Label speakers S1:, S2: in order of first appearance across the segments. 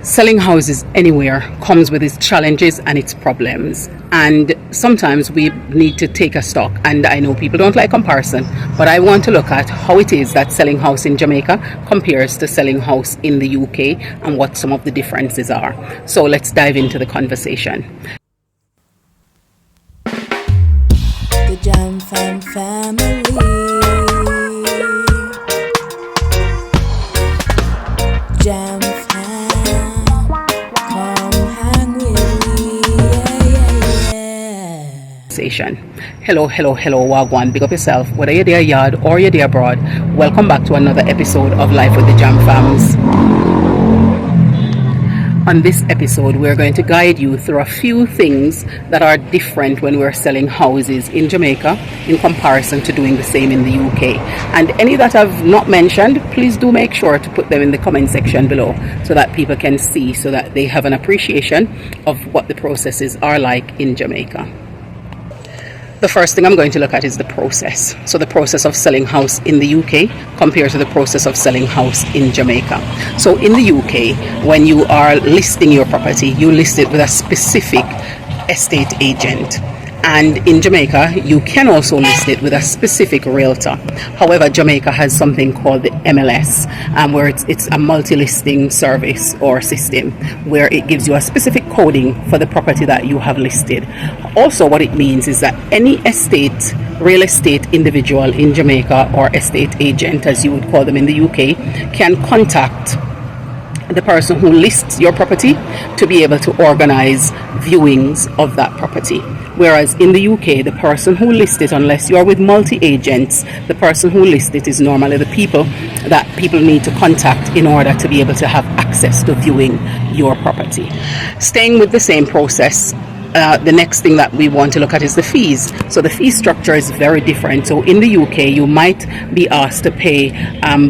S1: Selling houses anywhere comes with its challenges and its problems, and sometimes we need to take a stock. And I know people don't like comparison, but I want to look at how it is that selling house in Jamaica compares to selling house in the UK and what some of the differences are. So let's dive into the conversation.
S2: The Jam Fam family. Jam
S1: Hello, Wagwan. Big up yourself, whether you're there yard or you're there abroad. Welcome back to another episode of Life with the Jam Fams. On this episode, we're going to guide you through a few things that are different when we're selling houses in Jamaica in comparison to doing the same in the UK. And any that I've not mentioned, please do make sure to put them in the comment section below so that people can see, so that they have an appreciation of what the processes are like in Jamaica. The first thing I'm going to look at is the process. So the process of selling house in the UK compared to the process of selling house in Jamaica. So in the UK, when you are listing your property, you list it with a specific estate agent. And in Jamaica, you can also list it with a specific realtor. However, Jamaica has something called the MLS, where it's a multi-listing service or system where it gives you a specific coding for the property that you have listed. Also, what it means is that any real estate individual in Jamaica, or estate agent as you would call them in the UK, can contact the person who lists your property to be able to organize viewings of that property. Whereas in the UK, the person who lists it, unless you're with multi-agents, the person who lists it is normally the people that people need to contact in order to be able to have access to viewing your property. Staying with the same process, the next thing that we want to look at is the fees. So the fee structure is very different. So in the UK, you might be asked to pay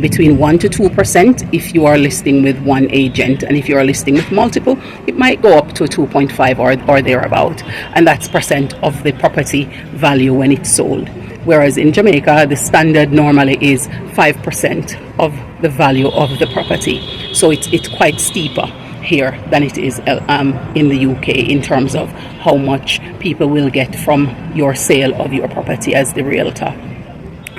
S1: between 1 to 2% if you are listing with one agent, and if you are listing with multiple, it might go up to 2.5 or thereabout, and that's percent of the property value when it's sold. Whereas in Jamaica, the standard normally is 5% of the value of the property. So it's quite steeper here than it is in the UK in terms of how much people will get from your sale of your property as the realtor.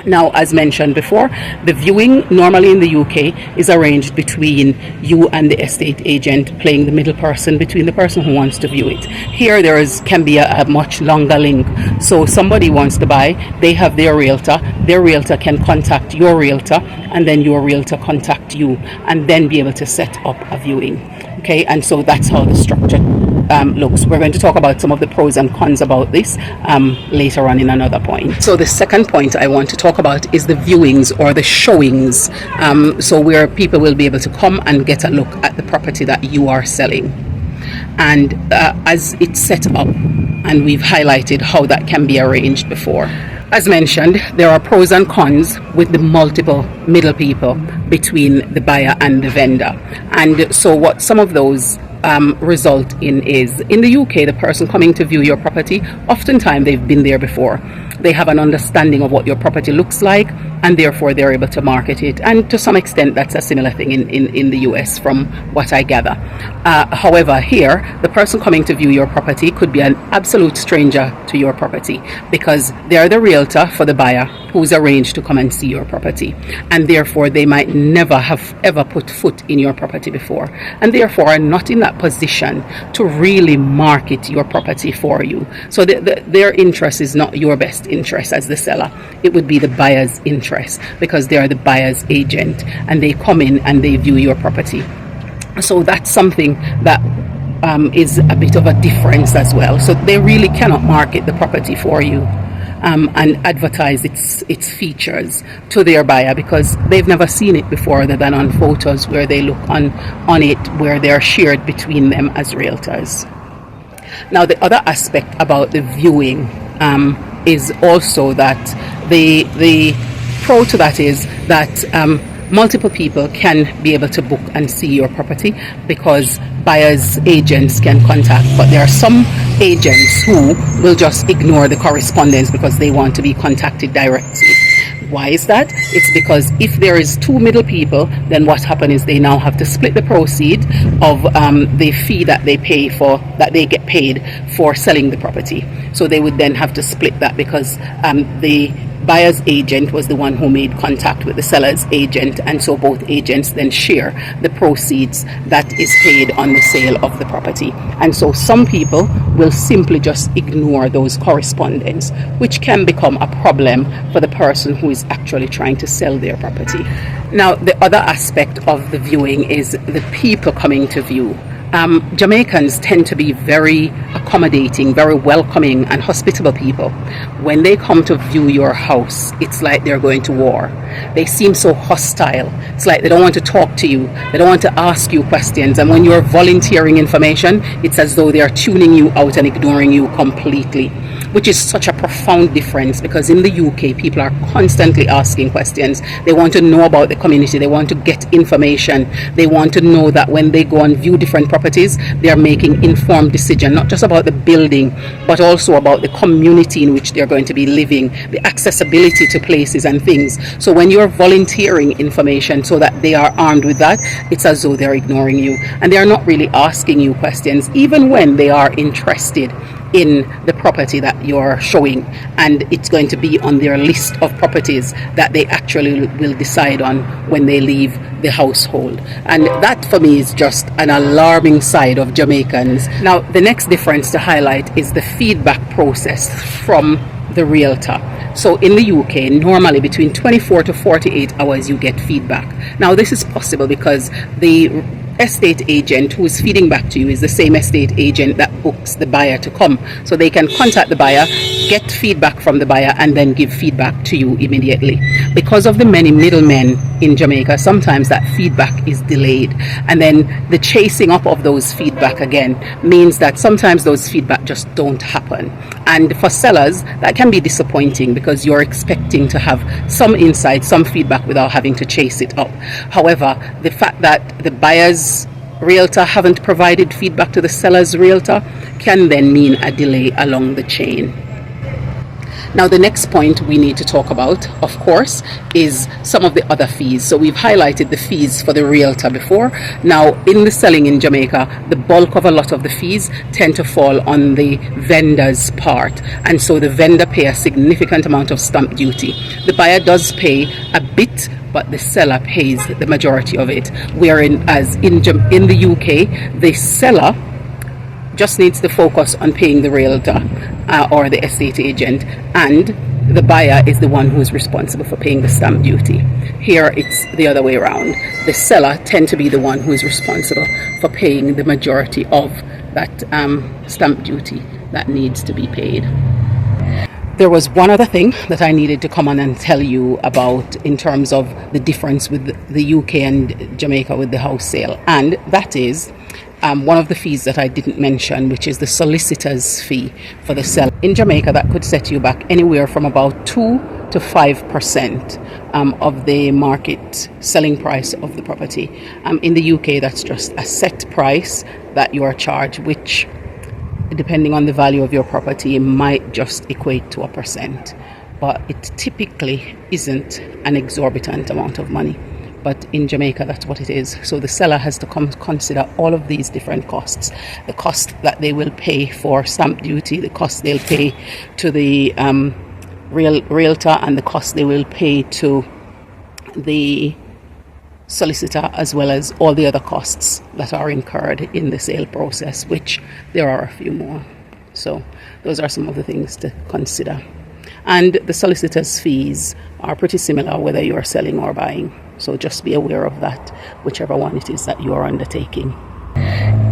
S1: Now, as mentioned before, the viewing normally in the UK is arranged between you and the estate agent, playing the middle person between the person who wants to view it. Here can be a much longer link. So somebody wants to buy, they have their realtor can contact your realtor, and then your realtor contact you, and then be able to set up a viewing. Okay, and so that's how the structure looks. We're going to talk about some of the pros and cons about this later on in another point. So the second point I want to talk about is the viewings or the showings. So where people will be able to come and get a look at the property that you are selling. And as it's set up, and we've highlighted how that can be arranged before. As mentioned, there are pros and cons with the multiple middle people between the buyer and the vendor. And so what some of those result in is, in the UK, the person coming to view your property, oftentimes they've been there before. They have an understanding of what your property looks like, and therefore they're able to market it. And to some extent, that's a similar thing in the US from what I gather. However, here, the person coming to view your property could be an absolute stranger to your property, because they're the realtor for the buyer who's arranged to come and see your property. And therefore, they might never have ever put foot in your property before, and therefore are not in that position to really market your property for you. So their interest is not your best interest as the seller. It would be the buyer's interest, because they are the buyer's agent, and they come in and they view your property. So that's something that is a bit of a difference as well. So they really cannot market the property for you and advertise its features to their buyer, because they've never seen it before other than on photos where they look on it, where they're shared between them as realtors. Now, the other aspect about the viewing is also that the pro to that is that multiple people can be able to book and see your property, because buyers agents can contact, but there are some agents who will just ignore the correspondence because they want to be contacted directly. Why is that? It's because if there is two middle people, then what happens is they now have to split the proceeds of the fee that they get paid for selling the property. So they would then have to split that because the buyer's agent was the one who made contact with the seller's agent, and so both agents then share the proceeds that is paid on the sale of the property. And so some people will simply just ignore those correspondence, which can become a problem for the person who is actually trying to sell their property. Now, the other aspect of the viewing is the people coming to view. Jamaicans tend to be very accommodating, very welcoming and hospitable people. When they come to view your house, it's like they're going to war. They seem so hostile. It's like they don't want to talk to you. They don't want to ask you questions. And when you're volunteering information, it's as though they're tuning you out and ignoring you completely, which is such a profound difference, because in the UK, people are constantly asking questions. They want to know about the community. They want to get information. They want to know that when they go and view different properties, they are making informed decisions, not just about the building, but also about the community in which they're going to be living, the accessibility to places and things. So when you're volunteering information so that they are armed with that, it's as though they're ignoring you, and they are not really asking you questions, even when they are interested in the property that you're showing, and it's going to be on their list of properties that they actually will decide on when they leave the household. And that for me is just an alarming side of Jamaicans. Now, the next difference to highlight is the feedback process from the realtor. So in the UK, normally between 24 to 48 hours you get feedback. Now this is possible because the estate agent who is feeding back to you is the same estate agent that books the buyer to come. So they can contact the buyer, get feedback from the buyer, and then give feedback to you immediately. Because of the many middlemen in Jamaica, sometimes that feedback is delayed, and then the chasing up of those feedback again means that sometimes those feedback just don't happen. And for sellers, that can be disappointing because you're expecting to have some insight, some feedback without having to chase it up. However, the fact that the buyer's realtor haven't provided feedback to the seller's realtor can then mean a delay along the chain. Now, the next point we need to talk about, of course, is some of the other fees. So we've highlighted the fees for the realtor before. Now, in the selling in Jamaica, the bulk of a lot of the fees tend to fall on the vendor's part. And so the vendor pay a significant amount of stamp duty. The buyer does pay a bit, but the seller pays the majority of it. Whereas in the UK, the seller just needs to focus on paying the realtor or the estate agent, and the buyer is the one who is responsible for paying the stamp duty. Here it's the other way around. The seller tends to be the one who is responsible for paying the majority of that stamp duty that needs to be paid. There was one other thing that I needed to come on and tell you about in terms of the difference with the UK and Jamaica with the house sale, and that is one of the fees that I didn't mention, which is the solicitor's fee for the seller. In Jamaica, that could set you back anywhere from about 2 to 5% of the market selling price of the property. In the UK, that's just a set price that you are charged, which, depending on the value of your property, it might just equate to 1%. But it typically isn't an exorbitant amount of money. But in Jamaica, that's what it is. So the seller has to consider all of these different costs. The cost that they will pay for stamp duty, the cost they'll pay to the realtor, and the cost they will pay to the solicitor, as well as all the other costs that are incurred in the sale process, which there are a few more. So those are some of the things to consider. And the solicitor's fees are pretty similar whether you are selling or buying. So just be aware of that, whichever one it is that you are undertaking.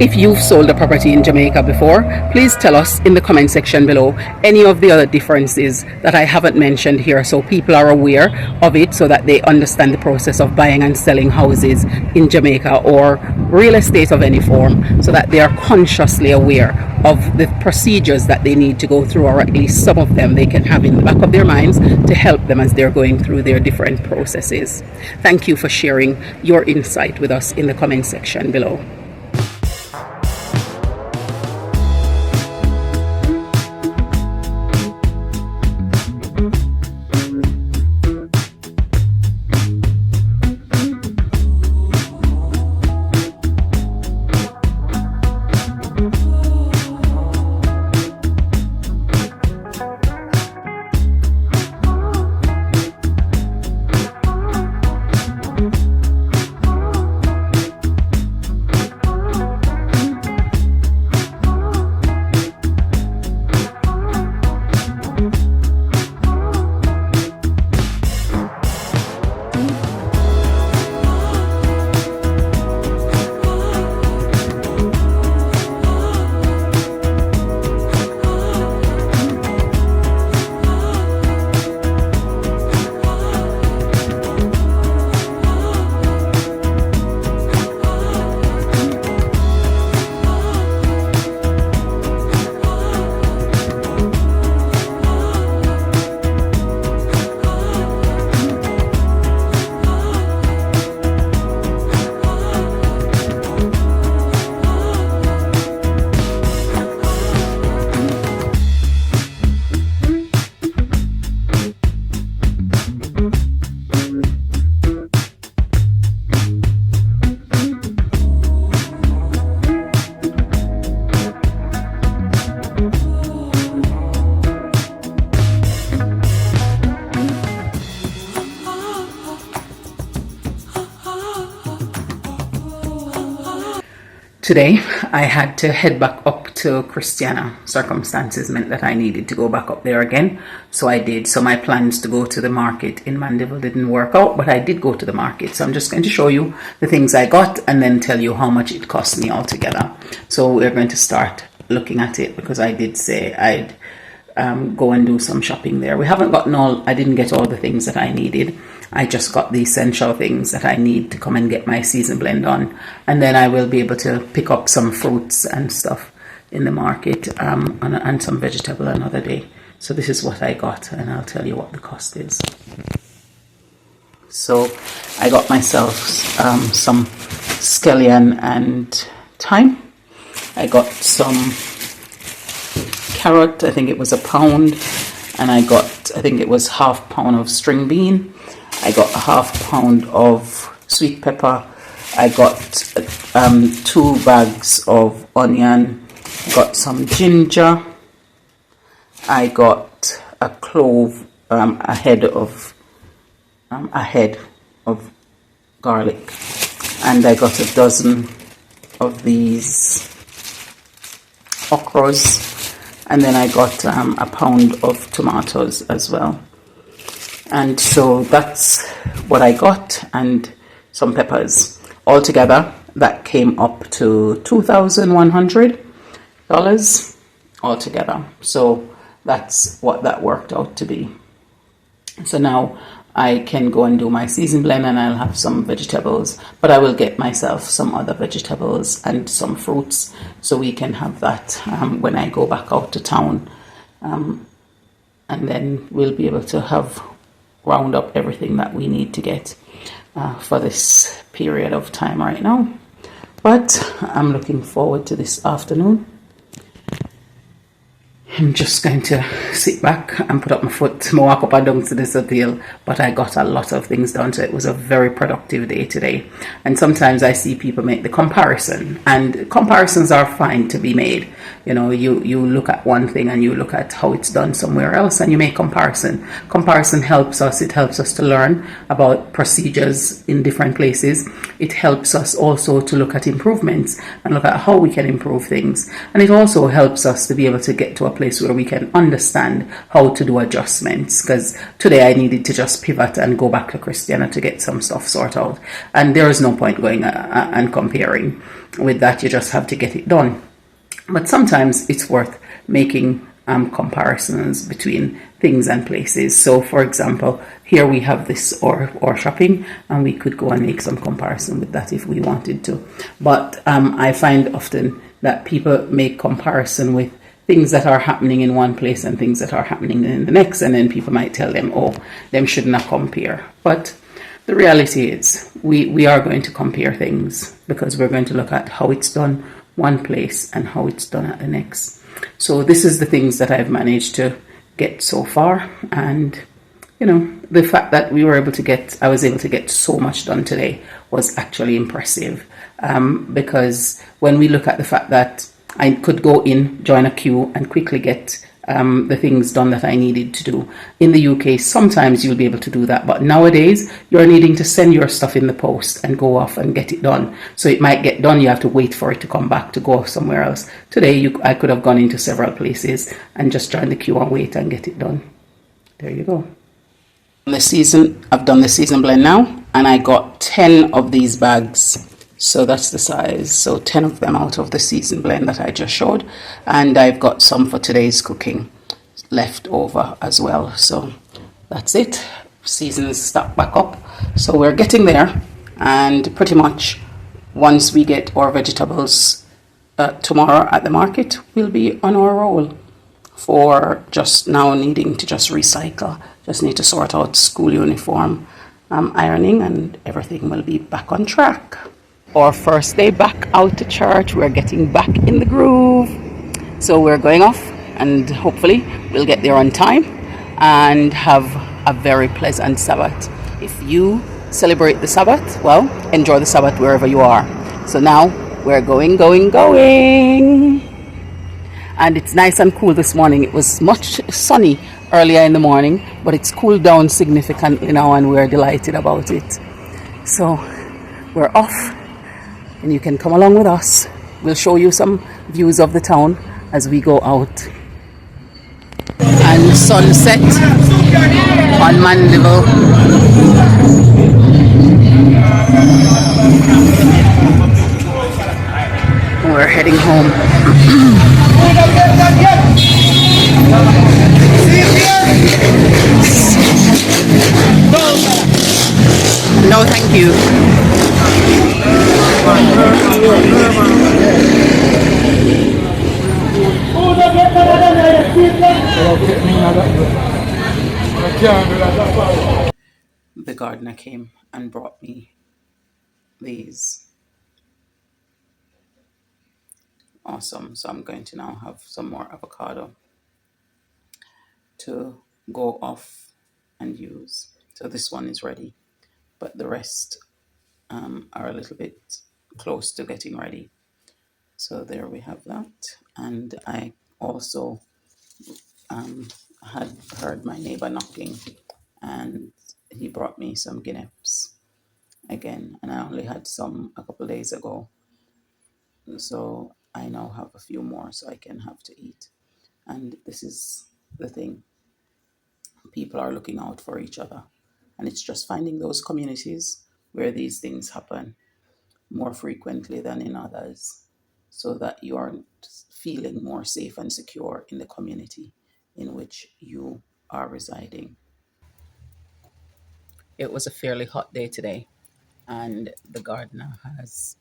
S1: If you've sold a property in Jamaica before, please tell us in the comment section below any of the other differences that I haven't mentioned here, so people are aware of it, so that they understand the process of buying and selling houses in Jamaica, or real estate of any form, so that they are consciously aware of the procedures that they need to go through, or at least some of them they can have in the back of their minds to help them as they're going through their different processes. Thank you for sharing your insight with us in the comment section below. Today I had to head back up to Christiana. Circumstances meant that I needed to go back up there again, so I did. So my plans to go to the market in Mandeville didn't work out, but I did go to the market. So I'm just going to show you the things I got and then tell you how much it cost me altogether. So we're going to start looking at it, because I did say I'd go and do some shopping there. I didn't get all the things that I needed. I just got the essential things that I need to come and get my season blend on, and then I will be able to pick up some fruits and stuff in the market, and some vegetable another day. So this is what I got, and I'll tell you what the cost is. So I got myself some scallion and thyme. I got some carrot, I think it was a pound, and I think it was half pound of string bean. I got a half pound of sweet pepper. I got 2 bags of onion. Got some ginger. I got a clove, a head of garlic, and I got a dozen of these okras. And then I got a pound of tomatoes as well. And so that's what I got, and some peppers. Altogether, that came up to $2,100 altogether. So that's what that worked out to be. So now I can go and do my season blend, and I'll have some vegetables, but I will get myself some other vegetables and some fruits, so we can have that when I go back out to town, and then we'll be able to round up everything that we need to get for this period of time right now. But I'm looking forward to this afternoon. I'm just going to sit back and put up my foot, walk up and down to this hotel, but I got a lot of things done, so it was a very productive day today. And sometimes I see people make the comparison, and comparisons are fine to be made. You know, you look at one thing and you look at how it's done somewhere else, and you make comparison. Comparison helps us. It helps us to learn about procedures in different places. It helps us also to look at improvements and look at how we can improve things. And it also helps us to be able to get to a place where we can understand how to do adjustments, because today I needed to just pivot and go back to Christiana to get some stuff sorted out, and there is no point going and comparing with that. You just have to get it done. But sometimes it's worth making comparisons between things and places. So for example, here we have this or shopping, and we could go and make some comparison with that if we wanted to. But I find often that people make comparison with things that are happening in one place and things that are happening in the next, and then people might tell them, oh, them should not compare. But the reality is we are going to compare things, because we're going to look at how it's done one place and how it's done at the next. So this is the things that I've managed to get so far, and you know, the fact that I was able to get so much done today was actually impressive, because when we look at the fact that I could go in, join a queue, and quickly get the things done that I needed to do. In the UK, sometimes you'll be able to do that, but nowadays you're needing to send your stuff in the post and go off and get it done. So it might get done, you have to wait for it to come back to go somewhere else. Today, I could have gone into several places and just join the queue and wait and get it done. There you go. I've done the season blend now, and I got 10 of these bags. So that's the size. So 10 of them out of the season blend that I just showed. And I've got some for today's cooking left over as well. So that's it. Seasons start back up. So we're getting there. And pretty much once we get our vegetables tomorrow at the market, we'll be on our roll. For just now needing to just recycle. Just need to sort out school uniform ironing, and everything will be back on track. Our first day back out to church, we're getting back in the groove. So we're going off, and hopefully we'll get there on time and have a very pleasant Sabbath. If you celebrate the Sabbath, well, enjoy the Sabbath wherever you are. So now we're going. And it's nice and cool this morning. It was much sunny earlier in the morning, but it's cooled down significantly now, and we're delighted about it. So we're off, and you can come along with us we'll show you some views of the town as we go out. And sunset on Mandeville. We're heading home. No, thank you. The gardener came and brought me these. Awesome. So I'm going to now have some more avocado to go off and use. So this one is ready, but the rest are a little bit close to getting ready. So there we have that. And I also had heard my neighbor knocking, and he brought me some guineps again, and I only had some a couple days ago, so I now have a few more so I can have to eat. And this is the thing, people are looking out for each other, and it's just finding those communities where these things happen more frequently than in others, so that you are feeling more safe and secure in the community in which you are residing. It was a fairly hot day today, and the gardener has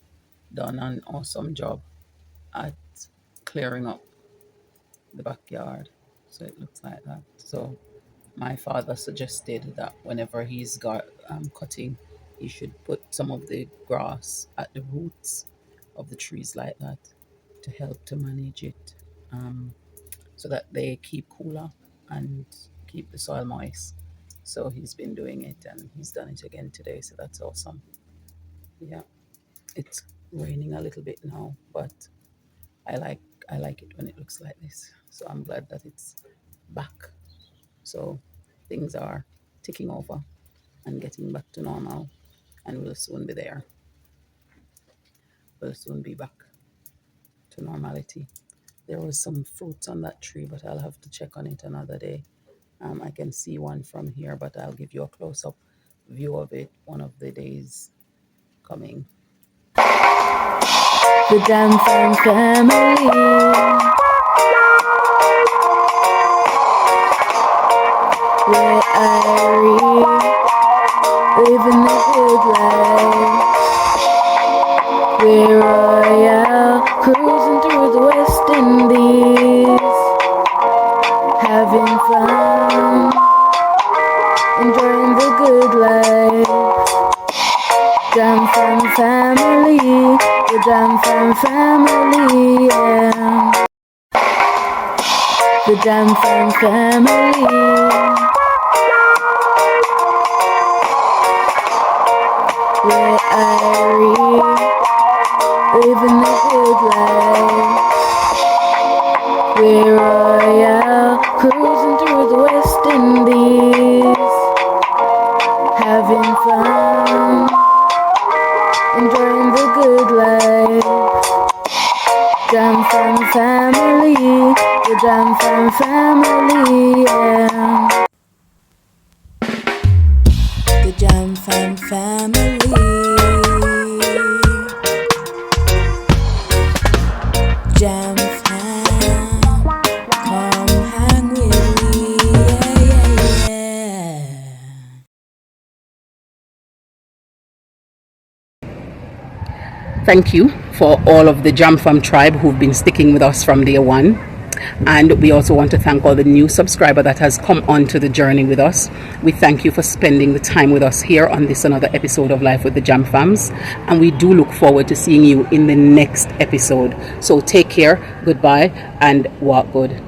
S1: done an awesome job at clearing up the backyard. So it looks like that. So my father suggested that whenever he's got cutting, he should put some of the grass at the roots of the trees like that to help to manage it, so that they keep cooler and keep the soil moist. So he's been doing it, and he's done it again today. So that's awesome. Yeah, it's raining a little bit now, but I like it when it looks like this. So I'm glad that it's back. So things are ticking over and getting back to normal, and we'll soon be there. We'll soon be back to normality. There was some fruits on that tree, but I'll have to check on it another day. I can see one from here, but I'll give you a close-up view of it one of the days coming.
S2: The Jam family. Where living the good life. We're royal, cruising through the West Indies, having fun, enjoying the good life. Jam family, the Jam family, yeah. The Jam family. Where living the good life. We're royal, cruising through the West Indies, having fun, enjoying the good life. Jam family, the Jam family, yeah. The Jam family. Jam fam, come hang with me, yeah.
S1: Thank you for all of the Jam Fam tribe who've been sticking with us from day one. And we also want to thank all the new subscriber that has come onto the journey with us. We thank you for spending the time with us here on this another episode of Life with the Jam Fams. And we do look forward to seeing you in the next episode. So take care, goodbye, and walk good.